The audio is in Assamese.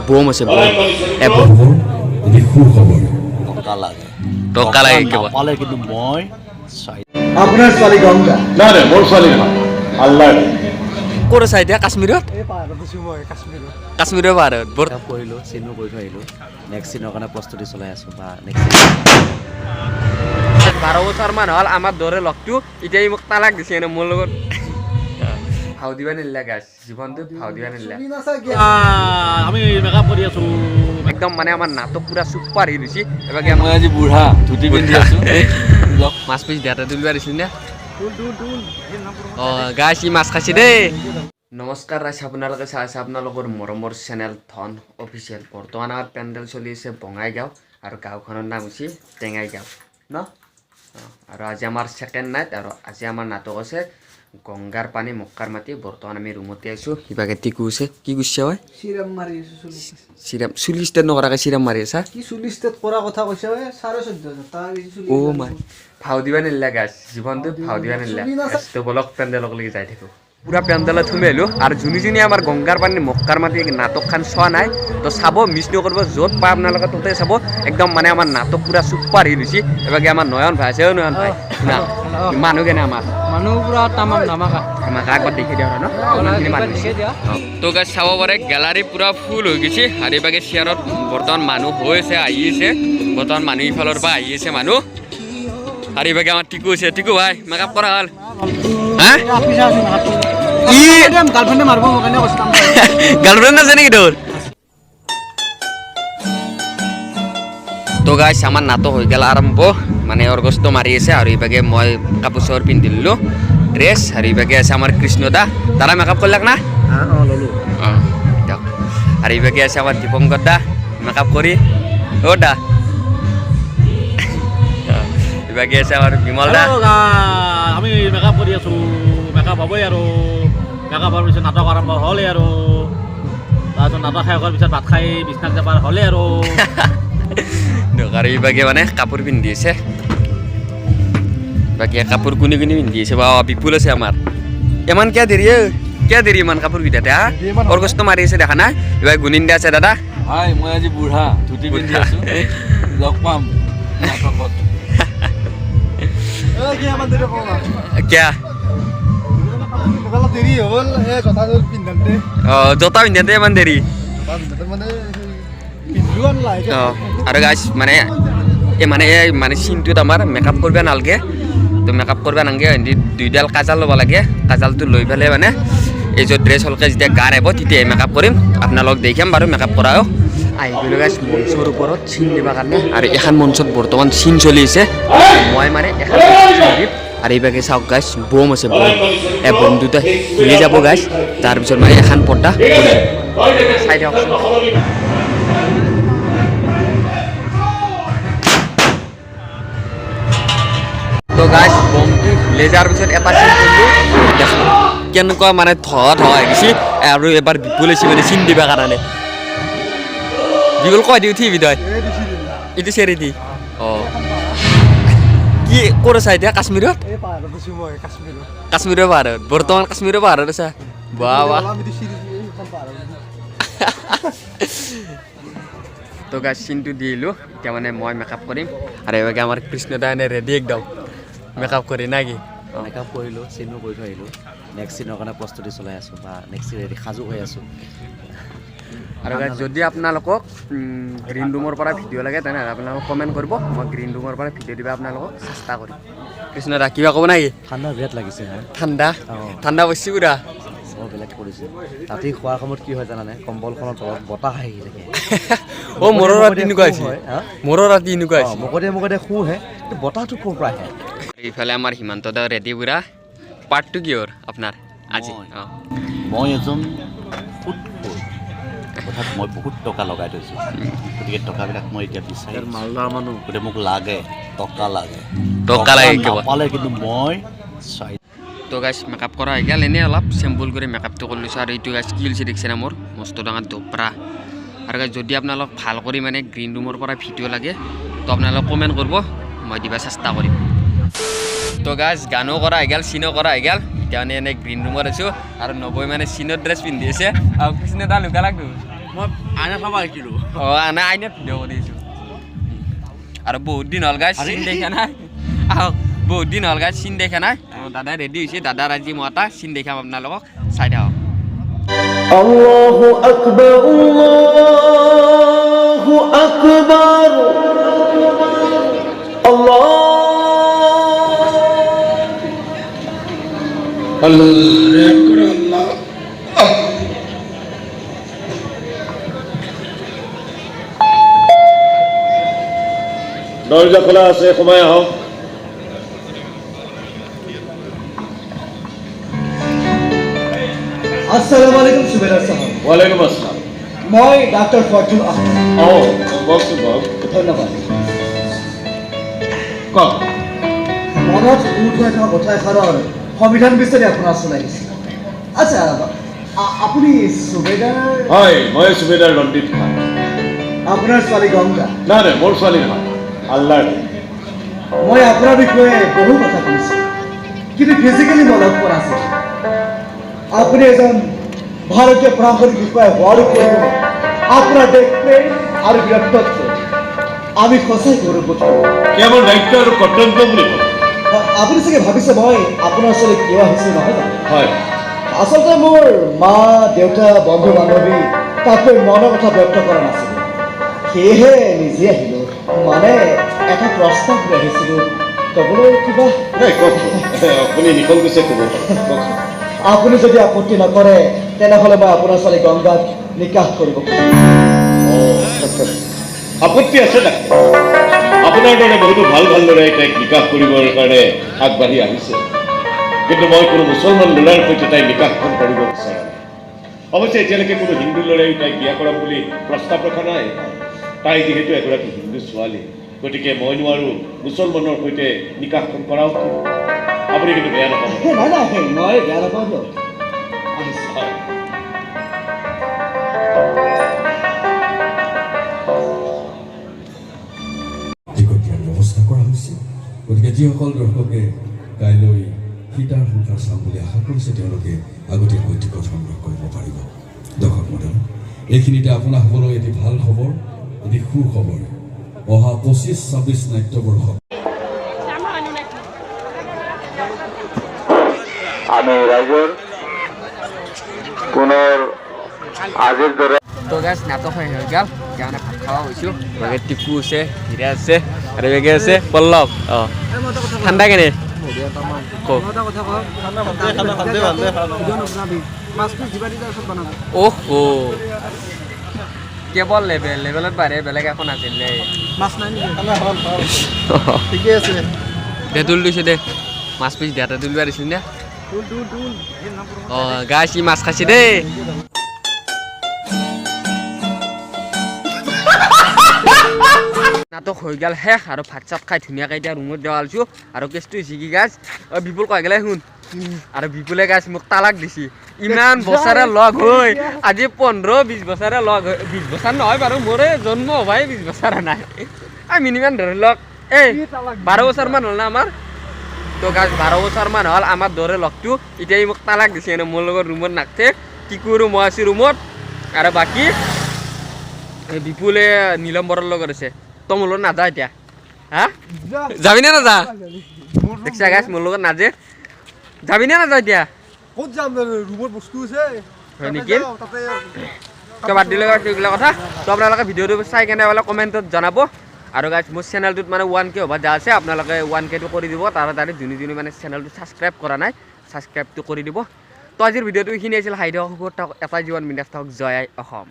বোম আছে বোম টকা লাগে কেৱল পালে কিন্তু মই আপনাৰ ছোৱালী গংগা না না মোৰ ছোৱালী নহয় আল্লাহ ক'ত আছা এতিয়া কাশ্মীৰত এই পাহাৰত আছো মই কাশ্মীৰত কাশ্মীৰৰ পাহাৰত বৰ মেকআপ কৰিলোঁ চিনো কৰি থৈ আহিলোঁ নেক্সট চিনৰ কাৰণে প্ৰস্তুতি চলাই আছোঁ বা নেক্সট 12 বছৰমান হ'ল আমাৰ দৰে লগটো এতিয়া মোক তালাক দিছে এনে মোৰ লগত ভাও দিবা নিদিলা গাছ জীৱনটোত ভাও দিবা নিদিলা আমি মেকআপ কৰি আছোঁ একদম মানে আমাৰ নাটক পুৰা চুপাৰ হিট হৈছে এবাৰ মই আজি বুঢ়া ধুতি পিন্ধি আছোঁ মাছ পিছ দিয়াতে তুলিবা দিছিল নে অঁ গাছ ই মাছ খাইছে দেই নমস্কাৰ ৰাইজ আপোনালোকে চাই আছে আপোনালোকৰ মৰমৰ চেনেল ধন অফিচিয়েল বৰ্তমান আমাৰ পেণ্ডেল চলি আছে বঙাইগাঁও আৰু গাঁওখনৰ নাম হৈছে টেঙাইগাঁও ন আৰু আজি আমাৰ ছেকেণ্ড নাইট আৰু আজি আমাৰ নাটক আছে গংগাৰ পানী মক্কাৰ মাটি বৰ্তমান আমি ৰুমতে আছোঁ সিভাগে টিকু আছে কি কৈছে হয় চিৰাম মাৰি আছো চিৰাম চুলি ষ্টেট নকৰাকৈ চিৰাম মাৰি আছা কি চুলি ষ্টেট কৰা কথা কৈছে ঐ 14,500 তাৰ বেছি চুলি অ' মাই ভাও দিবা নিদিলা গাছ জীৱনটোত ভাও দিবা নিদিলা তো বলক পেণ্ডেলক লাগি যাই থাকোঁ পুৰা পেণ্ডেলত সোমাই আহিলোঁ আৰু যোনে যোনে আমাৰ গংগাৰ পানী মক্কাৰ মাটি নাটকখন চোৱা নাই তো চাব মিছ নকৰিব য'ত পায় আপোনালোকে ত'তে চাব একদম মানে আমাৰ নাটক পুৰা চুপাৰ হিট হৈছে এবাৰ আমাৰ নয়ন ভাই আছে নয়ন ভাই না মানুহ কেনে আমাৰ মানুহ পুৰা তামাম ধামাকা আমাক আগত দেখি দিয়া ন তো গাছ চাব পাৰে গেলাৰী পুৰা ফুল হৈ গৈছে আৰু এইভাগে চেয়াৰত বৰ্তমান মানুহ হৈ আছে আহি আছে বৰ্তমান মানুহ ইফালৰ পৰা আহি আছে মানুহ আৰু এইভাগে আমাৰ টিকু আছে টিকু ভাই মেকআপ কৰা হ'ল হা গাৰ্লফ্ৰেণ্ডে মাৰিব মোৰ কাৰণে কৈছে গাৰ্লফ্ৰেণ্ড আছে নেকি তোৰ তো গাইছ আমাৰ নাটক হৈ গ'ল আৰম্ভ মানে অৰ্গষ্ট মাৰি আছে আৰু এইভাগে মই কাপোৰ চাপোৰ পিন্ধি দিলোঁ ড্ৰেছ আৰু এইভাগে আছে আমাৰ কৃষ্ণ দা তাৰা মেকআপ কৰিলাক না অঁ ল'লোঁ অঁ দিয়ক আৰু এইভাগে আছে আমাৰ দীপংকৰ দা মেকআপ কৰি অ' দা এইভাগে আছে আমাৰ বিমল দা আমি মেকআপ কৰি আছোঁ মেকআপ হ'বই আৰু মেকআপ হোৱাৰ পিছত নাটক আৰম্ভ হ'লেই আৰু তাৰপিছত নাটক শেষ হোৱাৰ পিছত ভাত খাই বিছনাত যাবাৰ হ'লেই আৰু দিয়ক আৰু এইভাগে মানে কাপোৰ পিন্ধি আছে বাকী কাপোৰ কোনে কোনে পিন্ধি আছে বা বিপুল আছে আমাৰ ইমান কিয় দেৰি ইমান কাপোৰ পিন্ধাতে হা অৰ্গষ্ট মাৰি আছে দেখা নাই এইবাৰ গুণিন দা আছে দাদা হাই মই আজি বুঢ়া ধুতি পিন্ধি আছোঁ লগ পাম নাটকত কিয় দেৰি হ'ল এই জোতাযোৰ পিন্ধাতে অঁ জোতা পিন্ধাতে ইমান দেৰি মানে পিন্ধিও আনলা অঁ আৰু গাইছ মানে মানে চিনটোত আমাৰ মেকআপ কৰিব নালাগে তো মেকআপ কৰিব নালাগে দুইডাল কাজাল ল'ব লাগে কাজালটো লৈ পেলাই মানে এই যে ড্ৰেছ হলকে যেতিয়া গান আহিব তেতিয়াই মেকআপ কৰিম আপোনালোক দেখিম বাৰু মেকআপ কৰাও আহি গ'লোঁ গাইছ মঞ্চৰ ওপৰত চিন দিবৰ কাৰণে আৰু এখন মঞ্চত বৰ্তমান চিন চলি আছে মই মানে এখন চিন দিম আৰু এইভাগে চাওক গাইছ বোম আছে বোম এই বোম দুটা হিলি যাব গাইছ তাৰপিছত মানে এখন পৰ্দা চাই দিয়কচোন তো গাইছ বমটো হিলি যোৱাৰ পিছত এটা চিন কৰিলোঁ দেখোন কেনেকুৱা মানে ধোৱা আহিছে আৰু এবাৰ বিপুল আছে মানে চিন দিবৰ কাৰণে বিপুল কয় দি উঠি বিদয় এইটো চেৰি দি অঁ কি ক'ত আছা এতিয়া কাশ্মীৰত এই পাহাৰত আছো মই কাশ্মীৰত কাশ্মীৰৰ পাহাৰত বৰ্তমান কাশ্মীৰৰ পাহাৰত আছা বাহ বাহ তো গাছ চিনটো দি আহিলোঁ এতিয়া মানে মই মেকআপ কৰিম আৰু এইভাগে আমাৰ কৃষ্ণদা এনে ৰেডি একদম মেকআপ কৰি না কি মেকআপ কৰিলোঁ চিনো কৰি থৈ আহিলোঁ নেক্সট চিনৰ কাৰণে প্ৰস্তুতি চলাই আছোঁ বা নেক্সট ৰেডি সাজু হৈ আছোঁ আৰু গাইছ যদি আপোনালোকক গ্ৰীণ ৰুমৰ পৰা ভিডিঅ' লাগে তেনেহ'লে আপোনালোকক কমেণ্ট কৰিব মই গ্ৰীণ ৰুমৰ পৰা ভিডিঅ' দিব আপোনালোকক চেষ্টা কৰিম কৃষ্ণদা কিবা ক'ব নেকি ঠাণ্ডা বিৰাট লাগিছে নহয় ঠাণ্ডা অঁ ঠাণ্ডা বস্তু পুৰা বৰ বেলেগ কৰিছে ৰাতি খোৱাৰ সময়ত কি হয় জানানে কম্বলখনৰ তলত বতাহ আহি থাকে অ' মোৰো ৰাতি এনেকুৱা হৈছে মোৰো ৰাতি এনেকুৱা হৈছে মুখতে শুহে বতাহটো ক'ৰ পৰা আহে ইফালে আমাৰ হিমন্ত দা ৰেডি পুৰা পাৰ্টটো কিহৰ আপোনাৰ আজি অঁ মই এজন ফুটফুল অৰ্থাৎ মই বহুত টকা লগাই থৈছোঁ গতিকে টকাবিলাক মই এতিয়া বিচাৰি মালদাৰ মানুহ গতিকে মোক লাগে টকা লাগে কেৱল পালে কিন্তু মই চাই তো গাইছ মেকআপ কৰা হৈ গ'ল এনেই অলপ চিম্পুল কৰি মেকআপটো কৰি লৈছোঁ আৰু এইটো গাইছ কি হৈছে দেখিছেনে মোৰ মস্ত ডাঙৰ দোপৰা আৰু গাইছ যদি আপোনালোক ভাল কৰি মানে গ্ৰীণ ৰুমৰ পৰা ভিডিঅ' লাগে তো আপোনালোক কমেণ্ট কৰিব মই দিব চেষ্টা কৰিম তো গাইছ গানো কৰা হৈ গ'ল চিনো কৰা হৈ গ'ল এতিয়া মানে এনেই গ্ৰীণ ৰুমত আছোঁ আৰু নবৈ মানে চিনৰ ড্ৰেছ পিন্ধি আছে আৰু কৃষ্ণদা লুকা লাগো মই আইনা চাব আহিছিলোঁ অঁ আনা আইনত ভিডিঅ' কৰি দিছোঁ আৰু বহুত দিন হ'ল গাইজ চিন দেখা নাই আহক বহুত দিন হ'ল গাইজ চিন দেখা নাই দাদাই ৰেডি হৈছে দাদাৰ আজি মই এটা চিন দেখাম আপোনালোকক চাই থাকক Allahu Akbar, Allahu Akbar, Allah. দরজা খোলা আছে সময় আহক আসসালামু আলাইকুম সুবেদাৰ সাহেব ওয়ালাইকুম আসসালাম মই ডাক্তৰ ফৰচুন আহমেদ ও বলছো বল ধন্যবাদ কওক মনত উঠোৱা থকা কথা এষাৰৰ সংবিধান বিচাৰি আপোনাৰ ওচৰলৈ আহিছে আচ্ছা আপুনি সুবেদাৰ হয় মই সুবেদাৰ ৰঞ্জিত খান আপোনাৰ ছোৱালী গংগা না নাই মোৰ ছোৱালী নহয় আল্লাহৰ মই আপোনাৰ বিষয়ে বহু কথা শুনিছোঁ কিন্তু ফিজিকেলি মই লগ পোৱা নাছিলোঁ আপুনি এজন ভাৰতীয় প্ৰাৰম্ভিক বিষয়া হোৱাৰ উপৰিও আপোনাৰ দেশপ্ৰেম আৰু বীৰত্বত্ব আমি সঁচাই গৌৰৱবোধ কৰোঁ কেৱল দায়িত্ব আৰু কৰ্তব্য বুলি কওঁ আপুনি চাগে ভাবিছে মই আপোনাৰ ওচৰলৈ কিয় আহিছোঁ নহয় জানো হয় আচলতে মোৰ মা দেউতা বন্ধু বান্ধৱী তাতকৈ মনৰ কথা ব্যক্ত কৰা নাছিলোঁ সেয়েহে নিজে আহিলোঁ মানে এটা প্ৰস্তাৱ লৈ আহিছিলোঁ ক'বলৈ কিবা নাই কওক আপুনি নিসংকোচে ক'ব কওক আপুনি যদি আপত্তি নকৰে তেনেহ'লে মই আপোনাৰ ছোৱালী গংগাক নিকাহ কৰিব আপত্তি আছে ডাক্তৰ আপোনাৰ দৰে বহুতো ভাল ভাল ল'ৰাই তাইক নিকাহ কৰিবৰ কাৰণে আগবাঢ়ি আহিছে কিন্তু মই কোনো মুছলমান ল'ৰাৰ সৈতে তাই নিকাহখন কৰিব বিচৰা নাই অৱশ্যে এতিয়ালৈকে কোনো হিন্দু ল'ৰাই তাইক বিয়া কৰাম বুলি প্ৰস্তাৱ ৰখা নাই তাই যিহেতু এগৰাকী হিন্দু ছোৱালী গতিকে মই নোৱাৰোঁ মুছলমানৰ সৈতে নিকাহখন কৰাওক আপুনি কিন্তু বেয়া নাপাব নাই নাই মই বেয়া নাপাওঁ দিয়ক আহিছোঁ হয় টিকট দিয়াৰ ব্যৱস্থা কৰা হৈছে গতিকে যিসকল দৰ্শকে কাইলৈ সীতাৰ সংসাৰ চাম বুলি আশা কৰিছে তেওঁলোকে আগতীয়াকৈ টিকট সংগ্ৰহ কৰিব পাৰিব দৰ্শক মণ্ডল এইখিনিতে আপোনাসকলক এটি ভাল খবৰ এটি সুখবৰ অহা 25-26 নাট্যবৰ্ষ আমি ৰাইজৰ পুনৰ আজিৰ দৰে তো গাছ নাটক হৈ গ'ল এতিয়া মানে ভাত খাব হৈছোঁ বাগে টিপু আছে হীৰা আছে আৰু বেগে আছে পল্লৱ অঁ ঠাণ্ডা কেনে কওক অহ কেৱল লেভেলত বাঢ়ে বেলেগ এখন আছিল ঠিকে আছে তেঁতুল দিছে দে মাছ পিছ দিয়া তেঁতুল বিয়া দিছিল নে অঁ গাছ ই মাছ খাইছে দেই নাটক হৈ গ'ল শেষ আৰু ভাত চাত খাই ধুনীয়াকৈ এতিয়া ৰুমত যোৱা আলছোঁ আৰু কেছটো হৈছে কি গাছ বিপুল কৈ গ'লে শুন আৰু বিপুলে গাছ মোক তালাক দিছে ইমান বছৰে লগ হৈ আজি 15-20 বছৰে লগ হৈ 20 বছৰ নহয় বাৰু মোৰে জন্ম হোৱাই 20 বছৰ নাই মিনিমাম ধৰি লওক এই 12 বছৰমান হ'ল না আমাৰ তো গাছ 12 বছৰমান হ'ল আমাৰ দৰে লগটো এতিয়া মোক তালাক দিছে এনে মোৰ লগত ৰুমত নাথাকে টিকু আৰু মই আছোঁ ৰুমত আৰু বাকী বিপুলে নীলম্বৰৰ লগত আছে তই মোৰ লগত নাযা এতিয়া হা যাবি নে নাযা দেখিছা গাছ মোৰ লগত নাযে যাবি নে নাযা এতিয়া ক'ত যাম ৰুমত বস্তু আছে হয় নেকি কিয় বাদ দিলে এইবিলাক কথা তো আপোনালোকে ভিডিঅ'টো চাই কেনে বোলে কমেণ্টত জনাব আৰু গাইজ মোৰ চেনেলটোত মানে 1K হ'ব যা আছে আপোনালোকে 1Kটো কৰি দিব তাড়াতাড়ি যোনে মানে চেনেলটো ছাবস্ক্ৰাইব কৰা নাই ছাবস্ক্ৰাইবটো কৰি দিব তো আজিৰ ভিডিঅ'টো এইখিনি আছিল হাইদক এটা জীৱন বিন্দাস থাকক জয় আই অসম।